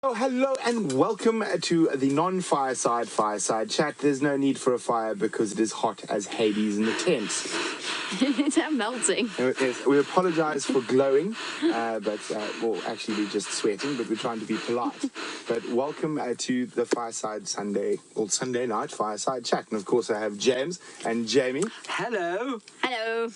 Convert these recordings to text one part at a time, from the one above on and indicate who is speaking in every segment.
Speaker 1: Oh, hello and welcome to the non-fireside chat. There's no need for a fire because it is hot as Hades in the tent.
Speaker 2: I'm melting.
Speaker 1: Yes, we apologise for glowing, well, actually we're just sweating, but we're trying to be polite. But welcome to the Fireside Sunday night Fireside Chat. And of course I have James and Jamie.
Speaker 3: Hello.
Speaker 2: Hello.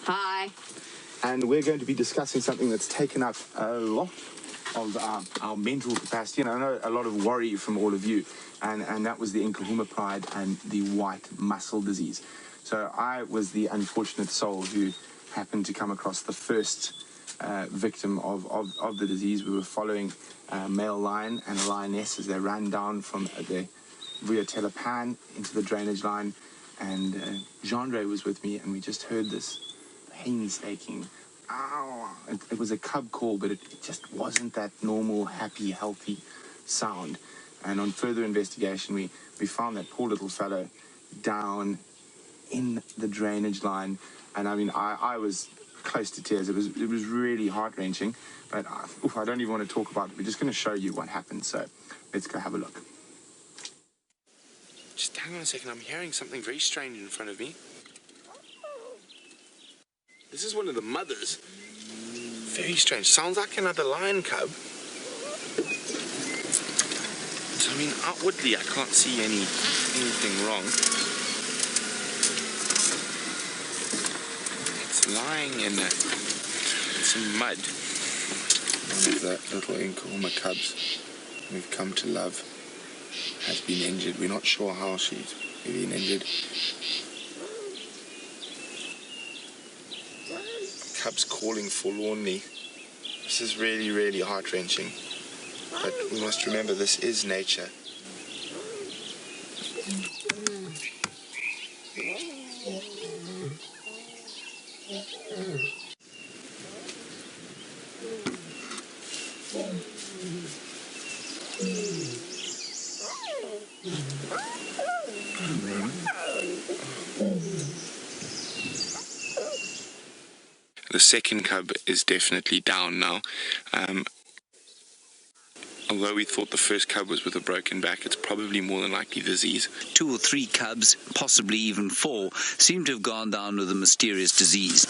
Speaker 2: Hi.
Speaker 1: And we're going to be discussing something that's taken up a lot of our mental capacity, and I know a lot of worry from all of you, and that was the Nkuhuma Pride and the white muscle disease. So I was the unfortunate soul who happened to come across the first victim of the disease. We were following a male lion and a lioness as they ran down from the Rio Telepan into the drainage line, and Jean-Ray was with me, and we just heard this painstaking ow. It was a cub call, but it just wasn't that normal, happy, healthy sound. And on further investigation, we found that poor little fellow down in the drainage line. And I mean, I was close to tears. It was really heart-wrenching, but I don't even want to talk about it. We're just going to show you what happened. So let's go have a look. Just hang on a second. I'm hearing something very strange in front of me. This is one of the mothers. Very strange. Sounds like another lion cub. So, I mean, outwardly, I can't see anything wrong. It's lying in some mud. One of the little Nkuhuma cubs we've come to love has been injured. We're not sure how she's been injured. Cubs calling forlornly. This is really, really heart-wrenching. But we must remember this is nature. The second cub is definitely down now. Although we thought the first cub was with a broken back, it's probably more than likely disease.
Speaker 3: 2 or 3 cubs, possibly even 4, seem to have gone down with a mysterious disease.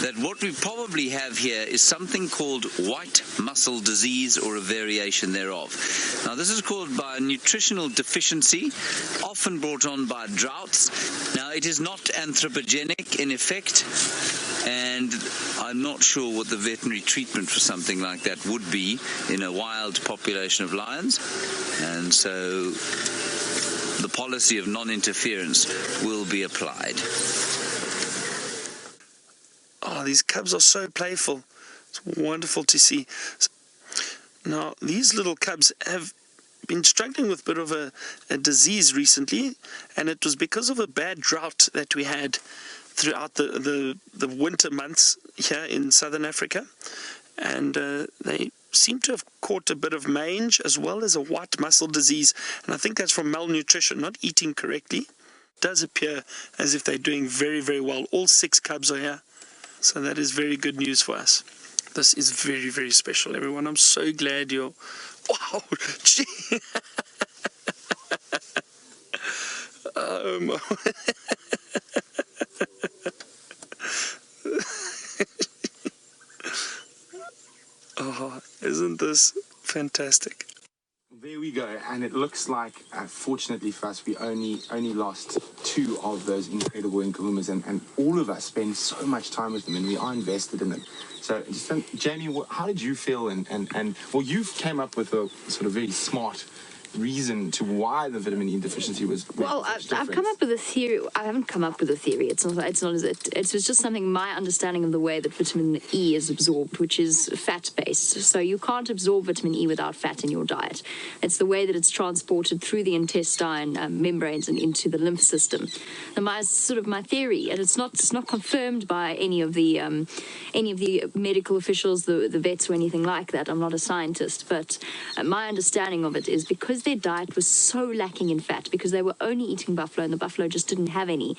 Speaker 3: That what we probably have here is something called white muscle disease, or a variation thereof. Now, this is caused by a nutritional deficiency, often brought on by droughts. Now, it is not anthropogenic in effect, and I'm not sure what the veterinary treatment for something like that would be in a wild population of lions, and so the policy of non-interference will be applied.
Speaker 4: Oh, these cubs are so playful. It's wonderful to see. Now, these little cubs have been struggling with a bit of a disease recently, and it was because of a bad drought that we had throughout the winter months here in southern Africa, and they seem to have caught a bit of mange as well as a white muscle disease, and I think that's from malnutrition, not eating correctly. It does appear as if they're doing very, very well. All 6 cubs are here, so that is very good news for us. This is very, very special, everyone. I'm so glad you're... Wow! Gee. Oh, isn't this fantastic?
Speaker 1: There we go, and it looks like, fortunately for us, we only lost 2 of those incredible Nkuhumas, and all of us spend so much time with them, and we are invested in them. So, just, Jamie, how did you feel? And well, you came up with a sort of very smart reason to why the vitamin E deficiency was.
Speaker 2: Well, I've come up with a theory. I haven't come up with a theory. It's not as it was just something, my understanding of the way that vitamin E is absorbed, which is fat-based. So you can't absorb vitamin E without fat in your diet. It's the way that it's transported through the intestine membranes and into the lymph system. And my theory, and it's not confirmed by any of the medical officials, the vets or anything like that. I'm not a scientist, but my understanding of it is because because their diet was so lacking in fat, because they were only eating buffalo and the buffalo just didn't have any,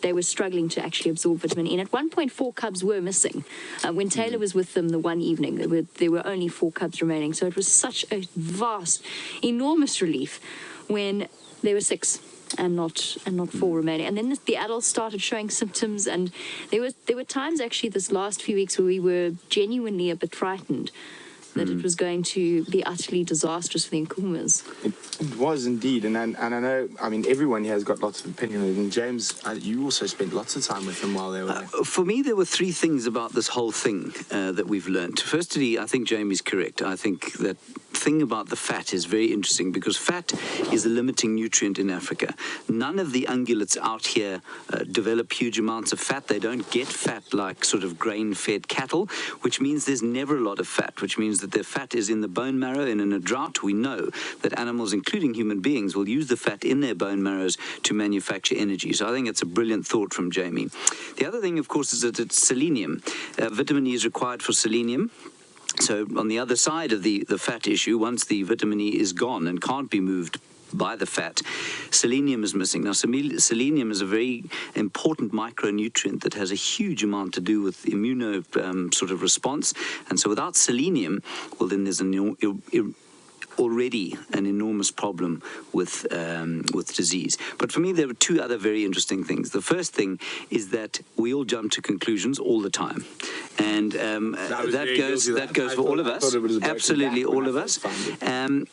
Speaker 2: they were struggling to actually absorb vitamin E. And at one point, 4 cubs were missing. When Taylor was with them the one evening, there were only 4 cubs remaining. So it was such a vast, enormous relief when there were 6 and not 4 remaining. And then the adults started showing symptoms, and there were times actually this last few weeks where we were genuinely a bit frightened that it was going to be utterly disastrous for the Nkuhumas.
Speaker 1: It was indeed, and I know, I mean, everyone here has got lots of opinion on it, and James, you also spent lots of time with them while they were there.
Speaker 3: For me, there were 3 things about this whole thing that we've learnt. Firstly, I think Jamie's correct. I think that thing about the fat is very interesting, because fat is a limiting nutrient in Africa. None of the ungulates out here develop huge amounts of fat. They don't get fat like sort of grain-fed cattle, which means there's never a lot of fat, which means that their fat is in the bone marrow, and in a drought we know that animals, including human beings, will use the fat in their bone marrows to manufacture energy. So I think it's a brilliant thought from Jamie. The other thing, of course, is that it's selenium. Vitamin E is required for selenium. So on the other side of the fat issue, once the vitamin E is gone and can't be moved by the fat, selenium is missing. Now, selenium is a very important micronutrient that has a huge amount to do with immuno sort of response. And so without selenium, well, then there's already an enormous problem with disease. But for me, there were 2 other very interesting things. The first thing is that we all jump to conclusions all the time, and that goes for all of us. Absolutely, all of us. And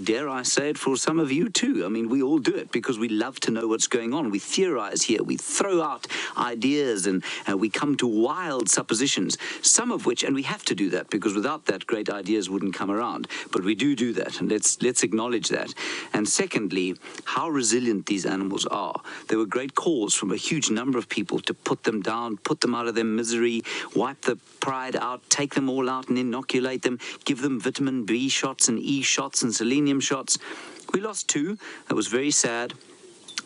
Speaker 3: dare I say it, for some of you too. I mean, we all do it because we love to know what's going on. We theorize here. We throw out ideas, and we come to wild suppositions. Some of which, and we have to do that because without that, great ideas wouldn't come around. But we do that, and let's acknowledge that. And secondly, how resilient these animals are. There were great calls from a huge number of people to put them down, put them out of their misery, wipe the pride out, take them all out and inoculate them, give them vitamin B shots and E shots and selenium shots. We lost 2. That was very sad.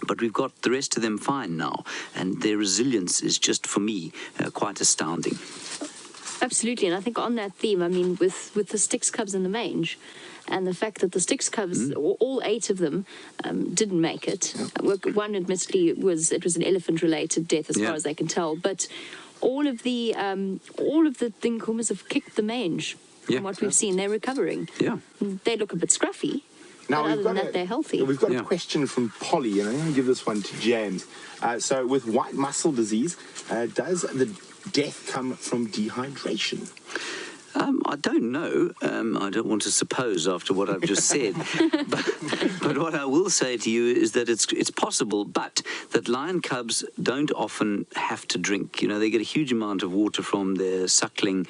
Speaker 3: But we've got the rest of them fine now, and their resilience is just, for me, quite astounding.
Speaker 2: Absolutely, and I think on that theme, I mean, with the Styx cubs and the mange, and the fact that the Styx cubs, all 8 of them, didn't make it. One, admittedly, was an elephant-related death, as far as they can tell. But all of the Nkuhumas have kicked the mange. From what we've seen, they're recovering. Yeah, they look a bit scruffy.
Speaker 1: Now,
Speaker 2: but other than that, they're healthy.
Speaker 1: We've got a question from Polly, and I'm going to give this one to James. So, with white muscle disease, does the death come from dehydration?
Speaker 3: I don't know. I don't want to suppose after what I've just said. but what I will say to you is that it's possible, but that lion cubs don't often have to drink. You know, they get a huge amount of water from their suckling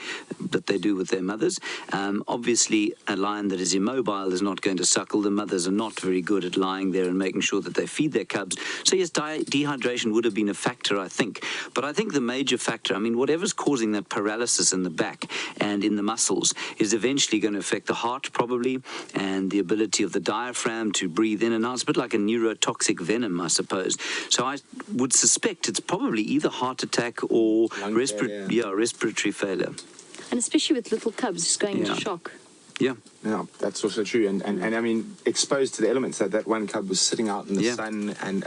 Speaker 3: that they do with their mothers. Obviously, a lion that is immobile is not going to suckle. The mothers are not very good at lying there and making sure that they feed their cubs. So yes, dehydration would have been a factor, I think. But I think the major factor, I mean, whatever's causing that paralysis in the back and in the muscles is eventually going to affect the heart, probably, and the ability of the diaphragm to breathe in and out. It's a bit like a neurotoxic venom, I suppose. So I would suspect it's probably either heart attack or respiratory failure.
Speaker 2: And especially with little cubs just going into shock.
Speaker 1: Yeah, that's also true. And I mean, exposed to the elements, that one cub was sitting out in the sun and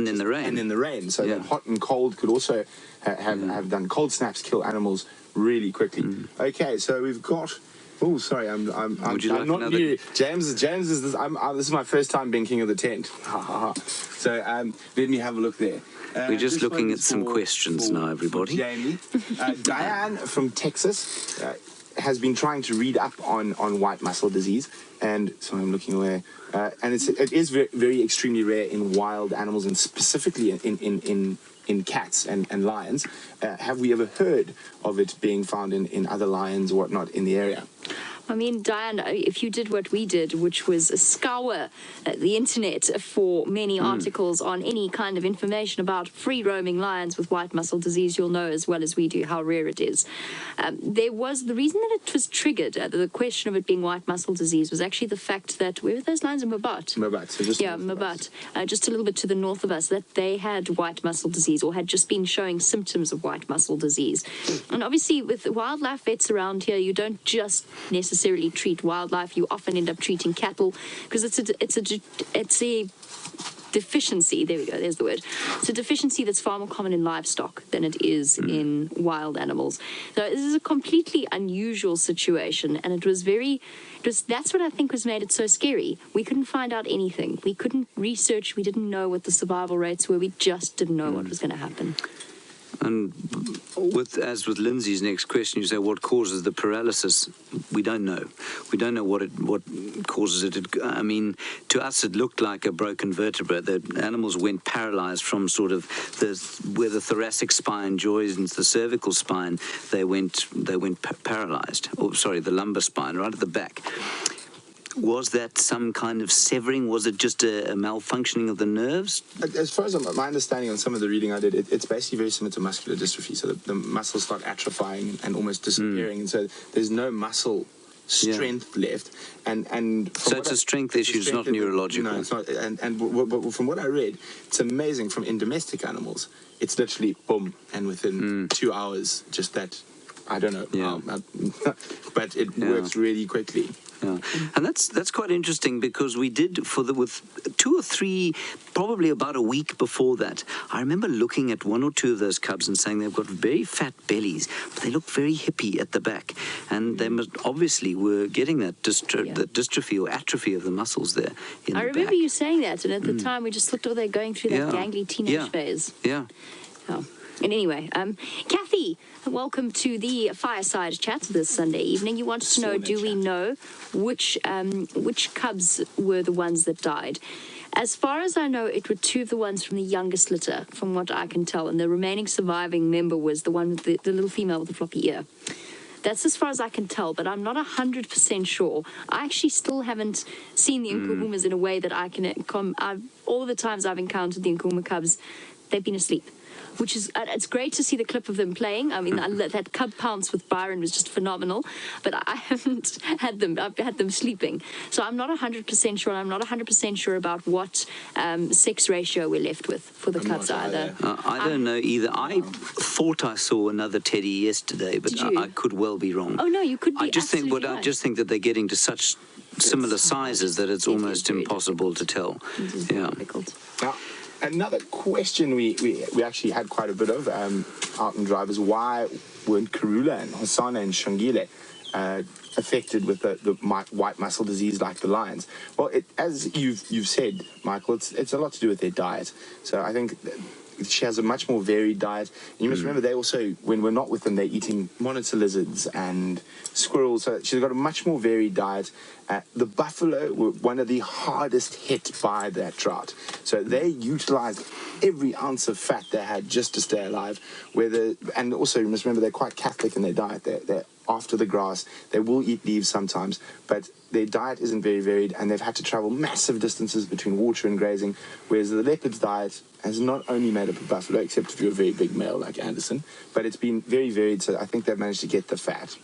Speaker 1: in the rain. So that hot and cold could also have done. Cold snaps kill animals really quickly. Okay, so we've got. Oh, sorry, I'm not new. James is this. This is my first time being king of the tent. So let me have a look there.
Speaker 3: We're just looking at some questions now, everybody.
Speaker 1: Jamie, Diane from Texas has been trying to read up on white muscle disease, and so I'm looking away. And it is very, very extremely rare in wild animals, and specifically in cats and lions. Have we ever heard of it being found in other lions or whatnot in the area?
Speaker 2: I mean, Diane, if you did what we did, which was scour the internet for many articles on any kind of information about free-roaming lions with white muscle disease, you'll know as well as we do how rare it is. The reason that it was triggered, the question of it being white muscle disease, was actually the fact that, where were those lions in Mabat?
Speaker 1: Mabat, so just
Speaker 2: Mabat, just a little bit to the north of us, that they had white muscle disease or had just been showing symptoms of white muscle disease. And obviously, with wildlife vets around here, you don't just necessarily necessarily treat wildlife. You often end up treating cattle because it's a deficiency. There we go. There's the word. It's a deficiency that's far more common in livestock than it is in wild animals. So this is a completely unusual situation, and that's what I think was made it so scary. We couldn't find out anything. We couldn't research. We didn't know what the survival rates were. We just didn't know what was going to happen.
Speaker 3: And as with Lindsay's next question, you say, what causes the paralysis? We don't know. We don't know what causes it. I mean, to us, it looked like a broken vertebra. The animals went paralyzed from sort of where the thoracic spine joins the cervical spine. They went paralyzed. Oh, sorry, the lumbar spine, right at the back. Was that some kind of severing? Was it just a malfunctioning of the nerves?
Speaker 1: As far as my understanding on some of the reading I did, it's basically very similar to muscular dystrophy. So the muscles start atrophying and almost disappearing, and so there's no muscle strength left. And
Speaker 3: so it's a strength issue, it's not neurological.
Speaker 1: No, it's not. But from what I read, it's amazing. In domestic animals, it's literally boom, and within 2 hours, just that. I don't know, but it works really quickly.
Speaker 3: Yeah, and that's quite interesting because we did with 2 or 3, probably about a week before that. I remember looking at 1 or 2 of those cubs and saying they've got very fat bellies, but they look very hippie at the back, and they obviously were getting that dystrophy or atrophy of the muscles there.
Speaker 2: I remember you saying that, and at the time we just looked, they're going through that gangly teenage phase.
Speaker 3: Yeah.
Speaker 2: And anyway, Kathy, welcome to the Fireside chat this Sunday evening. You wanted to know, do we know which cubs were the ones that died? As far as I know, it were 2 of the ones from the youngest litter, from what I can tell, and the remaining surviving member was the one with the little female with the floppy ear. That's as far as I can tell, but I'm not 100% sure. I actually still haven't seen the Nkuhumas in a way that I can... all the times I've encountered the Nkuhuma cubs, they've been asleep. Which is, it's great to see the clip of them playing. I mean, that cub pounce with Byron was just phenomenal, but I haven't had them. I've had them sleeping. So I'm not 100% sure. I'm not 100% sure about what sex ratio we're left with for the cubs either.
Speaker 3: I don't know either. I thought I saw another teddy yesterday, but I could well be wrong.
Speaker 2: Oh, no, you could be
Speaker 3: I just think that they're getting to such similar sizes that it's almost impossible to tell.
Speaker 2: It is difficult.
Speaker 1: Another question we actually had quite a bit of out in drivers: why weren't Karula and Hosanna and Shangile affected with the white muscle disease like the lions? Well, as you've said, Michael, it's a lot to do with their diet. So I think she has a much more varied diet. And you must remember, they also, when we're not with them, they're eating monitor lizards and squirrels. So she's got a much more varied diet. The buffalo were one of the hardest hit by that drought. So they utilized every ounce of fat they had just to stay alive. And also, you must remember, they're quite Catholic in their diet. They're after the grass. They will eat leaves sometimes, but their diet isn't very varied, and they've had to travel massive distances between water and grazing, whereas the leopard's diet has not only made up of buffalo, except if you're a very big male like Anderson, but it's been very varied, so I think they've managed to get the fat.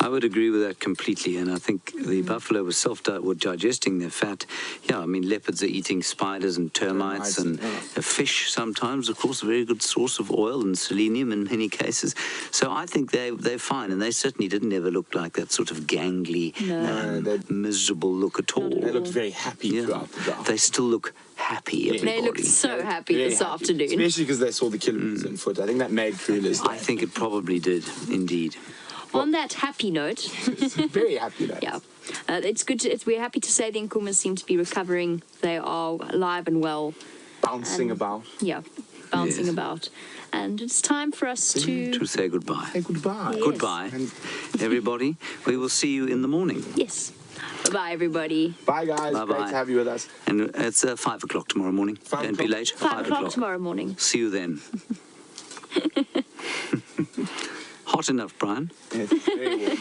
Speaker 3: I would agree with that completely, and I think the buffalo were digesting their fat. Yeah, I mean, leopards are eating spiders and termites and fish sometimes, of course, a very good source of oil and selenium in many cases. So I think they're fine, and they certainly didn't ever look like that sort of gangly, miserable look at all.
Speaker 1: They looked very happy throughout the drought.
Speaker 3: They still look happy, everybody.
Speaker 2: They looked so happy this afternoon.
Speaker 1: Especially because they saw the kilometers in foot. I think that made Karula's day.
Speaker 3: I think it probably did, indeed.
Speaker 2: On that happy note,
Speaker 1: very happy note.
Speaker 2: Yeah, it's good. We're happy to say the Nkuhumas seem to be recovering. They are alive and well,
Speaker 1: bouncing about.
Speaker 2: Yeah, bouncing about, and it's time for us to
Speaker 3: say goodbye.
Speaker 1: Say goodbye.
Speaker 2: Yes.
Speaker 3: Goodbye, everybody. We will see you in the morning.
Speaker 2: Yes. Bye, everybody.
Speaker 1: Bye, guys.
Speaker 3: Bye-bye.
Speaker 1: Great to have you with us.
Speaker 3: And it's 5 o'clock tomorrow morning. Don't be late.
Speaker 2: 5 o'clock tomorrow morning.
Speaker 3: See you then. Hot enough, Brian?
Speaker 1: Yes, very warm.